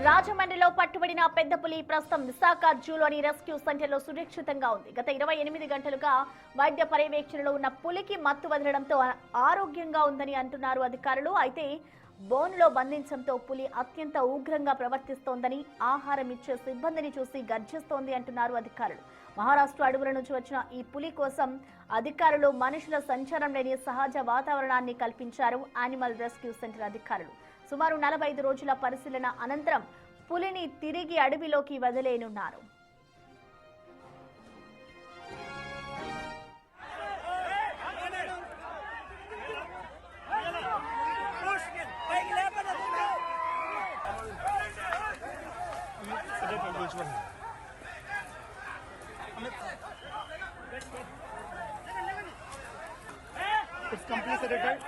రాజమండ్రిలో పట్టుబడిన పెద్ద పులి ప్రస్తుతం విశాఖ జూలోని రెస్క్యూ సెంటర్లో సురక్షితంగా ఉంది. గత 28 గంటలుగా వైద్య పర్యవేక్షణలో ఉన్న పులికి మత్తు వదలడంతో ఆరోగ్యంగా ఉందని అంటున్నారు అధికారులు. అయితే బోన్లో బంధించడంతో పులి అత్యంత ఉగ్రంగా ప్రవర్తిస్తోందని, ఆహారం ఇచ్చే సిబ్బందిని చూసి గర్జిస్తోంది అంటున్నారు అధికారులు. మహారాష్ట్ర అడవుల నుంచి వచ్చిన ఈ పులి కోసం అధికారులు మనుషుల సంచారం లేని సహజ వాతావరణాన్ని కల్పించారు యానిమల్ రెస్క్యూ సెంటర్ అధికారులు. సుమారు 45 రోజుల పరిశీలన అనంతరం పులిని తిరిగి అడవిలోకి వదిలేనున్నారు. It's completely right.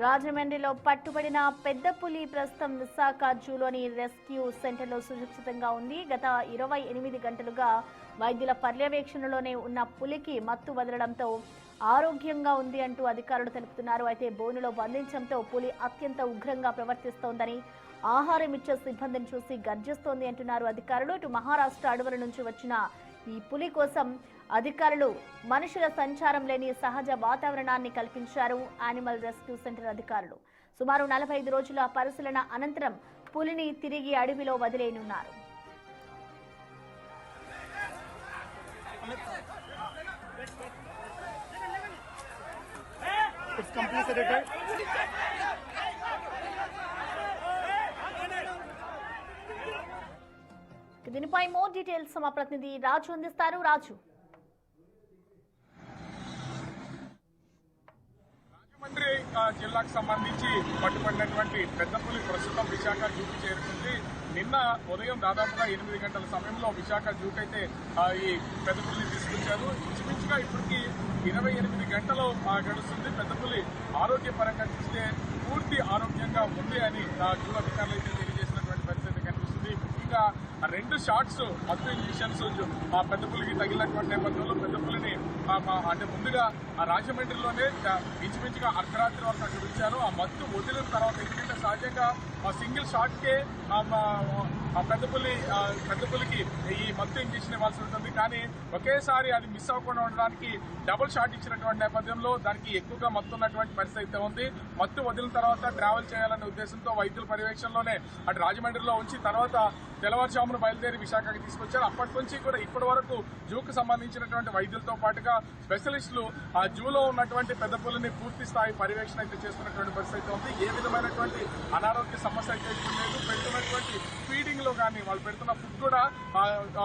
రాజమండ్రిలో పట్టుబడిన పెద్ద పులి ప్రస్తుతం విశాఖ జూలోని రెస్క్యూ సెంటర్లో సురక్షితంగా ఉంది. గత 28 గంటలుగా వైద్యుల పర్యవేక్షణలోనే ఉన్న పులికి మత్తు వదలడంతో ఆరోగ్యంగా ఉంది అంటూ అధికారులు తెలుపుతున్నారు. అయితే బోనులో బంధించడంతో పులి అత్యంత ఉగ్రంగా ప్రవర్తిస్తోందని, ఆహారం ఇచ్చే సిబ్బందిని చూసి గర్జిస్తోంది అంటున్నారు అధికారులు. ఇటు మహారాష్ట్ర అడవుల నుంచి వచ్చిన ఈ పులి కోసం అధికారులు మనుషుల సంచారం లేని సహజ వాతావరణాన్ని కల్పించారు యానిమల్ రెస్క్యూ సెంటర్ అధికారులు. సుమారు 45 రోజుల పరిశీలన అనంతరం పులిని తిరిగి అడవిలో వదిలేనున్నారు. దీనిపై మోర్ డీటెయిల్స్ మా ప్రతినిధి రాజు అందిస్తారు. రాజు, రాజమండ్రి జిల్లాకు సంబంధించి పట్టుబడినటువంటి పెద్ద పులి ప్రస్తుతం విశాఖ జూకి చేరుకుంది. నిన్న ఉదయం దాదాపుగా 8 గంటల సమయంలో విశాఖ జూకి అయితే ఈ పెద్ద పులిని తీసుకొచ్చారు. ఇంచుమించుగా ఇప్పటికీ 28 గంటలు గడుస్తుంది. పెద్ద పులి ఆరోగ్యపరంగా చూస్తే పూర్తి ఆరోగ్యంగా ఉంది అని జూ అధికారులు అయితే తెలియజేసినటువంటి పరిస్థితి కనిపిస్తుంది. ముఖ్యంగా 2 షాట్స్ మత్తు ఇంజెక్షన్స్ పెద్ద పులికి తగిలినటువంటి నేపథ్యంలో పెద్ద పులిని అంటే ముందుగా రాజమండ్రిలోనే ఇంచుమించుగా అర్ధరాత్రి వరకు అక్కడ ఉంచారు. ఆ మత్తు వదిలిన తర్వాత ఎందుకంటే సహజంగా సింగిల్ షాట్ కే పెద్ద పులికి ఈ మత్తు ఇంజెక్షన్ ఇవ్వాల్సి ఉంటుంది. కానీ ఒకేసారి అది మిస్ అవ్వకుండా ఉండడానికి డబుల్ షాట్ ఇచ్చినటువంటి నేపథ్యంలో దానికి ఎక్కువగా మత్తు ఉన్నటువంటి పరిస్థితి అయితే ఉంది. మత్తు వదిలిన తర్వాత ట్రావెల్ చేయాలనే ఉద్దేశంతో వైద్యుల పర్యవేక్షణలోనే అటు రాజమండ్రిలో ఉంచి తర్వాత తెల్లవారుజామున బయలుదేరి విశాఖకి తీసుకొచ్చారు. అప్పటి నుంచి కూడా ఇప్పటి వరకు జూకు సంబంధించినటువంటి వైద్యులతో పాటుగా స్పెషలిస్టులు ఆ జూలో ఉన్నటువంటి పెద్ద పులిని పూర్తి స్థాయి పర్యవేక్షణ అయితే చేస్తున్నటువంటి పరిస్థితి ఉంది. ఏ విధమైనటువంటి అనారోగ్య సమస్య అయితే లేదు. పెడుతున్నటువంటి ఫీడింగ్ లో కానీ వాళ్ళు పెడుతున్న ఫుడ్ కూడా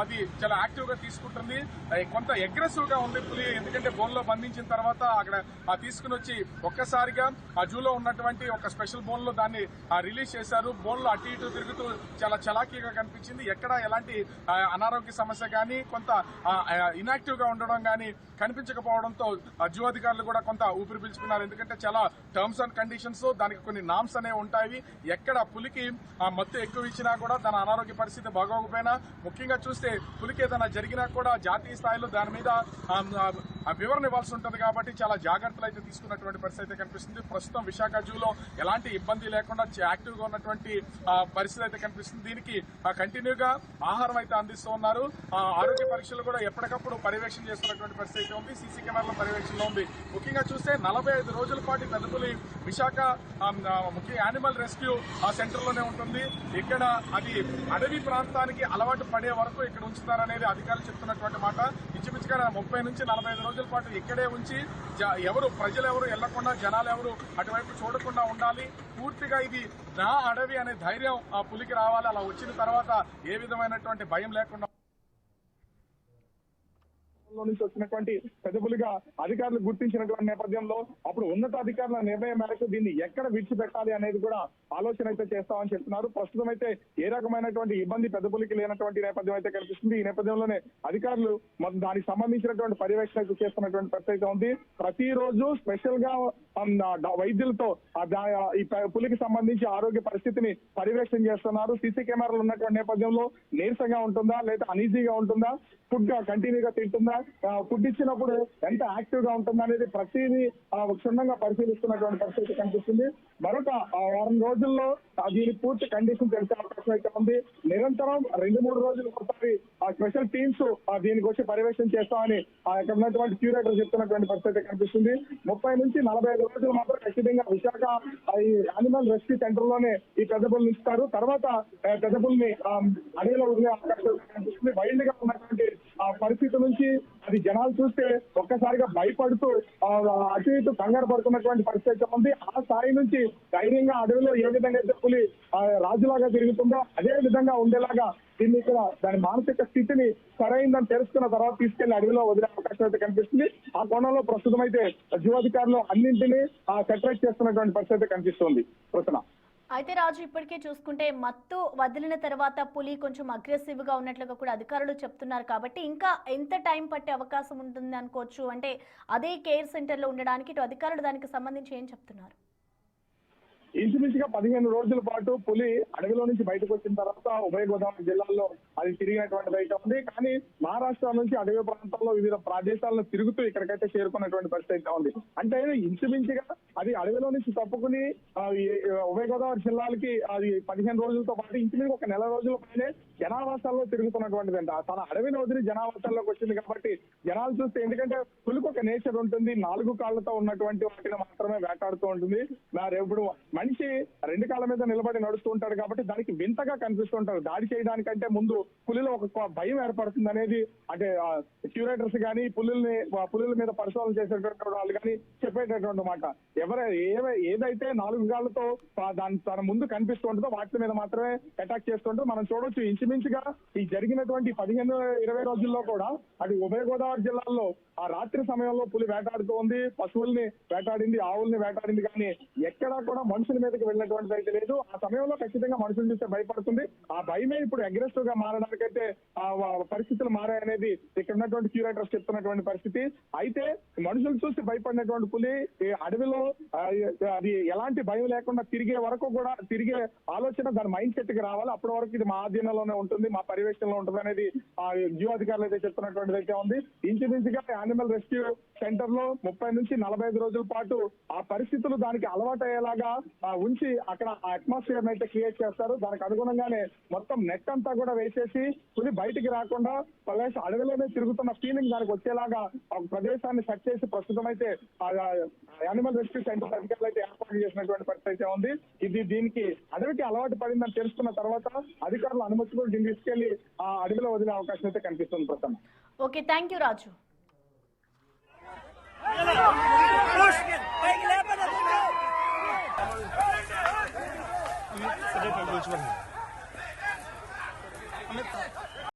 అది చాలా యాక్టివ్ గా తీసుకుంటుంది. కొంత అగ్రెసివ్ గా ఉంది పులి. ఎందుకంటే బోన్ లో బంధించిన తర్వాత అక్కడ తీసుకుని వచ్చి ఒక్కసారిగా ఆ జూలో ఉన్నటువంటి ఒక స్పెషల్ బోన్ లో దాన్ని రిలీజ్ చేశారు. బోన్ లో అటు ఇటు తిరుగుతూ చాలా చలాకీగా కనిపించింది. ఎక్కడ ఎలాంటి అనారోగ్య సమస్య కానీ కొంత ఇనాక్టివ్ గా ఉండడం కానీ కనిపించకపోవడంతో జూ అధికారులు కూడా కొంత ఊపిరి పీల్చుకున్నారు. ఎందుకంటే చాలా టర్మ్స్ అండ్ కండిషన్స్, దానికి కొన్ని నామ్స్ అనేవి ఉంటాయి. ఎక్కడ పులికి మత్తు ఎక్కువ ఇచ్చినా కూడా దాని అనారోగ్య పరిస్థితి బాగోకపోయినా, ముఖ్యంగా చూస్తే పులికి ఏదైనా జరిగినా కూడా జాతీయ స్థాయిలో దాని మీద వివరణ ఇవ్వాల్సి ఉంటుంది. కాబట్టి చాలా జాగ్రత్తలు అయితే తీసుకున్నటువంటి పరిస్థితి అయితే కనిపిస్తుంది. ప్రస్తుతం విశాఖ జూలో ఎలాంటి ఇబ్బంది లేకుండా యాక్టివ్ గా ఉన్నటువంటి పరిస్థితి అయితే కనిపిస్తుంది. దీనికి కంటిన్యూగా ఆహారం అయితే అందిస్తూ ఉన్నారు. ఆరోగ్య పరీక్షలు కూడా ఎప్పటికప్పుడు పర్యవేక్షణ చేస్తున్నటువంటి పరిస్థితి అయితే ఉంది. సీసీ కెమెరాల పర్యవేక్షణలో ఉంది. ముఖ్యంగా చూస్తే 45 రోజుల పాటు పెద్ద పులి విశాఖ ముఖ్యంగా యానిమల్ రెస్క్యూ సెంటర్ లోనే ఉంటుంది. ఇక్కడ అది అడవి ప్రాంతానికి అలవాటు పడే వరకు ఇక్కడ ఉంచుతారనేది అధికారులు చెప్తున్నటువంటి మాట. ఇంచుమించుగా 30 నుంచి 45 రోజుల పాటు ఇక్కడే ఉంచి ప్రజలు ఎవరు వెళ్లకుండా, జనాలు ఎవరు అటువైపు చూడకుండా ఉండాలి. పూర్తిగా ఇది నా అడవి అనే ధైర్యం ఆ పులికి రావాలి. అలా వచ్చిన తర్వాత ఏ విధమైనటువంటి భయం లేకుండా లో నుంచి వచ్చినటువంటి పెద్ద పులిగా అధికారులు గుర్తించినటువంటి నేపథ్యంలో అప్పుడు ఉన్నతాధికారుల నిర్ణయం మేరకు దీన్ని ఎక్కడ విడిచిపెట్టాలి అనేది కూడా ఆలోచన అయితే చేస్తామని చెప్తున్నారు. ప్రస్తుతం అయితే ఏ రకమైనటువంటి ఇబ్బంది పెద్ద పులికి లేనటువంటి నేపథ్యం అయితే కనిపిస్తుంది. ఈ నేపథ్యంలోనే అధికారులు దానికి సంబంధించినటువంటి పర్యవేక్షణ అయితే చేస్తున్నటువంటి పరిస్థితి అయితే ఉంది. ప్రతిరోజు స్పెషల్ గా వైద్యులతో ఈ పులికి సంబంధించి ఆరోగ్య పరిస్థితిని పర్యవేక్షణ చేస్తున్నారు. సీసీ కెమెరాలు ఉన్నటువంటి నేపథ్యంలో నీరసంగా ఉంటుందా లేదా అనీజీగా ఉంటుందా, ఫుడ్ కంటిన్యూగా తింటుందా, ఫుడ్ ఇచ్చినప్పుడు ఎంత యాక్టివ్ గా ఉంటుందా అనేది ప్రతిదీ క్షుణ్ణంగా పరిశీలిస్తున్నటువంటి పరిస్థితి కనిపిస్తుంది. మరొక వారం రోజుల్లో దీని పూర్తి కండిషన్ తెలిసే అవకాశం అయితే ఉంది. నిరంతరం 2-3 రోజులు ఒకసారి స్పెషల్ టీమ్స్ దీనికి వచ్చి పర్యవేక్షణ చేస్తామని ఇక్కడ ఉన్నటువంటి క్యూరేటర్ చెప్తున్నటువంటి పరిస్థితి కనిపిస్తుంది. 30 నుంచి 45 రోజులు మాత్రం ఖచ్చితంగా విశాఖ ఈ యానిమల్ రెస్క్యూ సెంటర్ లోనే ఈ పెద్ద పుల్ని ఇస్తారు. తర్వాత పెద్ద పుల్ని అడవిలో వదిలే అవకాశం కనిపిస్తుంది. వైల్డ్ గా ఉన్నటువంటి పరిస్థితి నుంచి అది జనాలు చూస్తే ఒక్కసారిగా భయపడుతూ అటు ఇటు కంగారు పడుతున్నటువంటి పరిస్థితి ఉంది. ఆ స్థాయి నుంచి ధైర్యంగా అడవిలో ఏ విధంగా అయితే పులి రాజులాగా తిరుగుతుందో అదే విధంగా ఉండేలాగా దీన్ని ఇక్కడ దాని మానసిక స్థితిని సరైందని తెలుసుకున్న తర్వాత తీసుకెళ్లి అడవిలో వదిలే అవకాశం అయితే కనిపిస్తుంది. ఆ కోణంలో ప్రస్తుతం అయితే జీవాధికారులు అన్నింటినీ సెటరేట్ చేస్తున్నటువంటి పరిస్థితి కనిపిస్తుంది. ప్రశ్న అయితే రాజు, ఇప్పటికే చూసుకుంటే మత్తు వదిలిన తర్వాత పులి కొంచెం అగ్రెసివ్ గా ఉన్నట్లుగా కూడా అధికారులు చెప్తున్నారు. కాబట్టి ఇంకా ఎంత టైం పట్టే అవకాశం ఉంటుంది అనుకోవచ్చు? అంటే అదే కేర్ సెంటర్ లో ఉండడానికి ఇటు అధికారులు దానికి సంబంధించి ఏం చెప్తున్నారు? ఇంచుమించుగా 15 రోజుల పాటు పులి అడవిలో నుంచి బయటకు వచ్చిన తర్వాత ఉభయ గోదావరి జిల్లాల్లో అది తిరిగినటువంటిది అయితే ఉంది. కానీ మహారాష్ట్ర నుంచి అడవి ప్రాంతాల్లో వివిధ ప్రదేశాలను తిరుగుతూ ఇక్కడికైతే చేరుకున్నటువంటి పరిస్థితి అయితే ఉంది. అంటే ఇంచుమించుగా అది అడవిలో నుంచి తప్పుకుని ఉభయ గోదావరి జిల్లాలకి అది 15 రోజులతో పాటు ఇంచుమించు ఒక నెల రోజుల పైనే జనావాసాల్లో తిరుగుతున్నటువంటిది అంట. తన అడవిని వదిలి జనావాసాల్లోకి వచ్చింది కాబట్టి జనాలు చూస్తే, ఎందుకంటే పులికి ఒక నేచర్ ఉంటుంది, 4 కాళ్లతో ఉన్నటువంటి వాటిని మాత్రమే వేటాడుతూ ఉంటుంది. ఇప్పుడు మనిషి 2 కాళ్ళ మీద నిలబడి నడుస్తూ ఉంటాడు కాబట్టి దానికి వింతగా కనిపిస్తుంటారు. దాడి చేయడానికంటే ముందు పులిలో ఒక భయం ఏర్పడుతుంది అనేది అంటే క్యూరేటర్స్ కానీ పులుల మీద పరిశోధన చేసేటటువంటి వాళ్ళు కానీ చెప్పేటటువంటి మాట. ఏదైతే 4 కాళ్ళతో తన ముందు కనిపిస్తూ ఉంటుందో వాటి మీద మాత్రమే అటాక్ చేస్తుంటారు. మనం చూడొచ్చు ఇంచుమించుగా ఈ జరిగినటువంటి 15-20 రోజుల్లో కూడా అది ఉభయ గోదావరి జిల్లాల్లో ఆ రాత్రి సమయంలో పులి వేటాడుతూ ఉంది. పశువుల్ని వేటాడింది, ఆవుల్ని వేటాడింది, కానీ ఎక్కడా కూడా మనుషుల మీదకి వెళ్ళినటువంటిది అయితే లేదు. ఆ సమయంలో ఖచ్చితంగా మనుషులు చూస్తే భయపడుతుంది. ఆ భయమే ఇప్పుడు అగ్రెసివ్ గా మారడానికైతే పరిస్థితులు మారాయనేది ఇక్కడ ఉన్నటువంటి క్యూరేటర్స్ చెప్తున్నటువంటి పరిస్థితి. అయితే మనుషులు చూసి భయపడినటువంటి పులి అడవిలో అది ఎలాంటి భయం లేకుండా తిరిగే ఆలోచన దాని మైండ్ సెట్ కి రావాలి. అప్పటి వరకు ఇది మా ఆధీనంలోనే ఉంటుంది, మా పర్యవేక్షణలో ఉంటుంది అనేది జీవాధికారులు అయితే చెప్తున్నటువంటిది అయితే ఉంది. ఇంచుమించుగా యానిమల్ రెస్క్యూ సెంటర్ లో 30 నుంచి 45 రోజుల పాటు ఆ పరిస్థితులు దానికి అలవాటు అయ్యేలాగా ఉంచి అక్కడ ఆ అట్మాస్ఫియర్ అయితే క్రియేట్ చేస్తారు. దానికి అనుగుణంగానే మొత్తం నెట్ అంతా కూడా వేసేసి పులి బయటికి రాకుండా అడవిలోనే తిరుగుతున్న ఫీలింగ్ దానికి వచ్చేలాగా ఒక ప్రదేశాన్ని సెట్ చేసి ప్రస్తుతం అయితే యానిమల్ రెస్క్యూ సెంటర్ అధికారులు అయితే ఏర్పాటు చేసినటువంటి పరిస్థితి అయితే ఉంది. దీనికి అడవికి అలవాటు పడిందని తెలుసుకున్న తర్వాత అధికారులు అనుమతి కూడా దీన్ని తీసుకెళ్లి ఆ అడవిలో వదిలే అవకాశం అయితే కనిపిస్తుంది. ప్రస్తుతం okay, thank you Raju. Amit